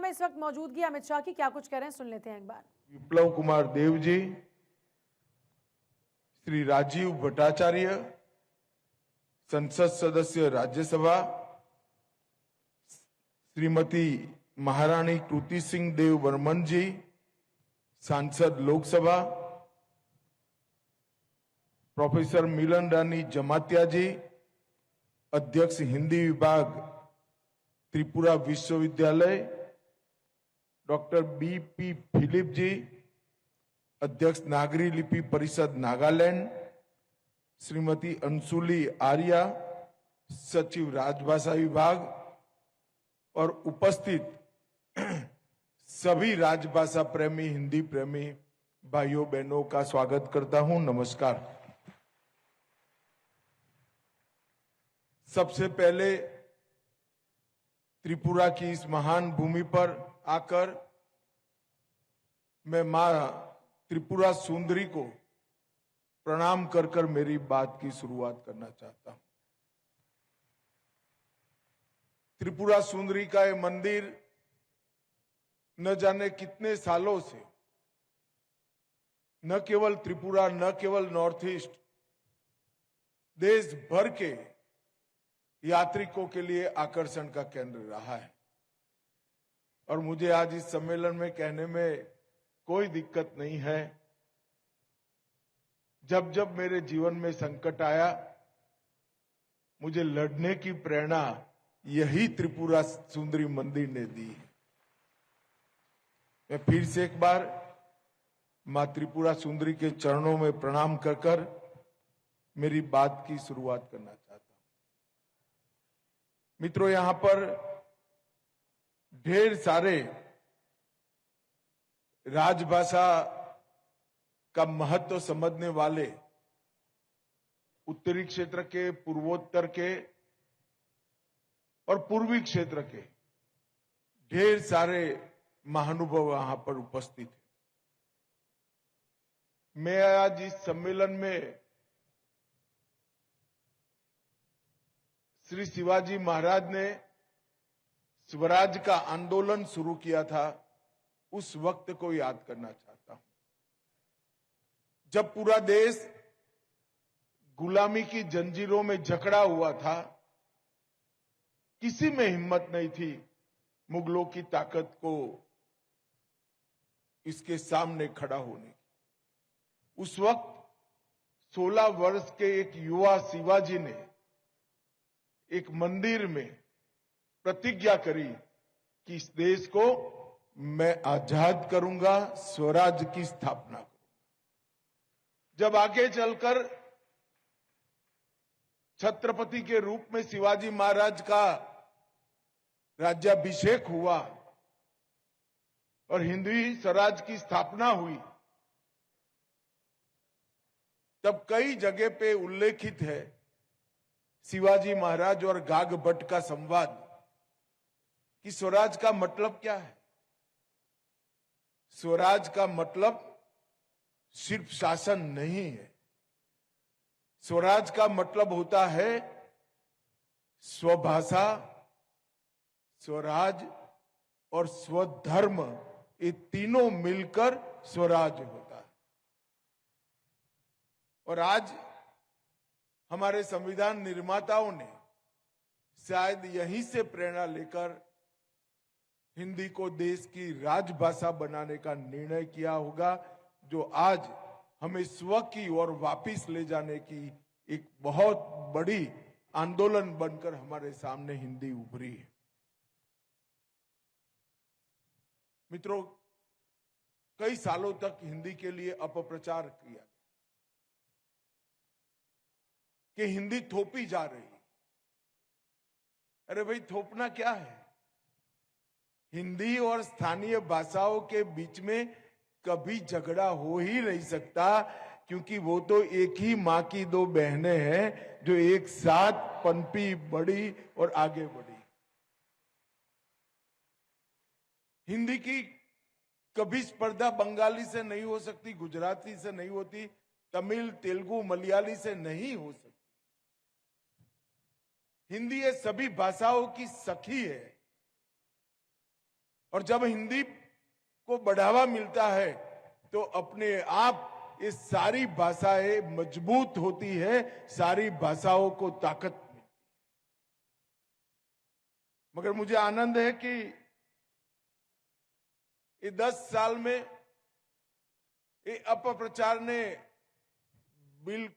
में इस वक्त मौजूदगी अमित शाह की, क्या कुछ कह रहे हैं सुन लेते हैं एक बार। विप्लव कुमार देव जी, श्री राजीव भट्टाचार्य, संसद सदस्य राज्यसभा, श्रीमती महारानी कृति सिंह देव बर्मन जी, सांसद लोकसभा, प्रोफेसर मिलन रानी जमातिया जी, अध्यक्ष हिंदी विभाग त्रिपुरा विश्वविद्यालय, डॉक्टर बी.पी. फिलिप जी, अध्यक्ष नागरी लिपि परिषद नागालैंड, श्रीमती अंशुली आर्या, सचिव राजभाषा विभाग और उपस्थित सभी राजभाषा प्रेमी, हिंदी प्रेमी भाइयों बहनों का स्वागत करता हूं। नमस्कार। सबसे पहले त्रिपुरा की इस महान भूमि पर आकर मैं मां त्रिपुरा सुंदरी को प्रणाम कर कर मेरी बात की शुरुआत करना चाहता हूं। त्रिपुरा सुंदरी का ये मंदिर न जाने कितने सालों से न केवल त्रिपुरा, न केवल नॉर्थ ईस्ट, देश भर के यात्रिकों के लिए आकर्षण का केंद्र रहा है। और मुझे आज इस सम्मेलन में कहने में कोई दिक्कत नहीं है, जब जब मेरे जीवन में संकट आया, मुझे लड़ने की प्रेरणा यही त्रिपुरा सुंदरी मंदिर ने दी है। मैं फिर से एक बार मां त्रिपुरा सुंदरी के चरणों में प्रणाम कर कर मेरी बात की शुरुआत करना चाहता हूं। मित्रों, यहां पर ढेर सारे राजभाषा का महत्व समझने वाले उत्तरी क्षेत्र के, पूर्वोत्तर के और पूर्वी क्षेत्र के ढेर सारे महानुभाव वहां पर उपस्थित हैं। मैं आज इस सम्मेलन में श्री शिवाजी महाराज ने स्वराज का आंदोलन शुरू किया था, उस वक्त को याद करना चाहता हूं, जब पूरा देश गुलामी की जंजीरों में जकड़ा हुआ था। किसी में हिम्मत नहीं थी मुगलों की ताकत को इसके सामने खड़ा होने की। उस वक्त 16 वर्ष के एक युवा शिवाजी ने एक मंदिर में प्रतिज्ञा करी कि इस देश को मैं आजाद करूंगा, स्वराज की स्थापना करूंगा। जब आगे चलकर छत्रपति के रूप में शिवाजी महाराज का राज्याभिषेक हुआ और हिंदवी स्वराज की स्थापना हुई, तब कई जगह पे उल्लेखित है शिवाजी महाराज और गाग भट्ट का संवाद कि स्वराज का मतलब क्या है। स्वराज का मतलब सिर्फ शासन नहीं है। स्वराज का मतलब होता है स्वभाषा, स्वराज और स्वधर्म, ये तीनों मिलकर स्वराज होता है। और आज हमारे संविधान निर्माताओं ने शायद यहीं से प्रेरणा लेकर हिंदी को देश की राजभाषा बनाने का निर्णय किया होगा, जो आज हमें स्व की ओर वापिस ले जाने की एक बहुत बड़ी आंदोलन बनकर हमारे सामने हिंदी उभरी है। मित्रों, कई सालों तक हिंदी के लिए अपप्रचार किया गया कि हिंदी थोपी जा रही है। अरे भाई, थोपना क्या है? हिंदी और स्थानीय भाषाओं के बीच में कभी झगड़ा हो ही नहीं सकता, क्योंकि वो तो एक ही मां की दो बहनें हैं जो एक साथ पनपी, बढ़ी और आगे बढ़ी। हिंदी की कभी स्पर्धा बंगाली से नहीं हो सकती, गुजराती से नहीं होती, तमिल, तेलुगु, मलयाली से नहीं हो सकती। हिंदी ये सभी भाषाओं की सखी है और जब हिंदी को बढ़ावा मिलता है तो अपने आप ये सारी भाषाएं मजबूत होती है, सारी भाषाओं को ताकत मिलती है। मगर मुझे आनंद है कि ये 10 साल में ये अपप्रचार ने बिल्कुल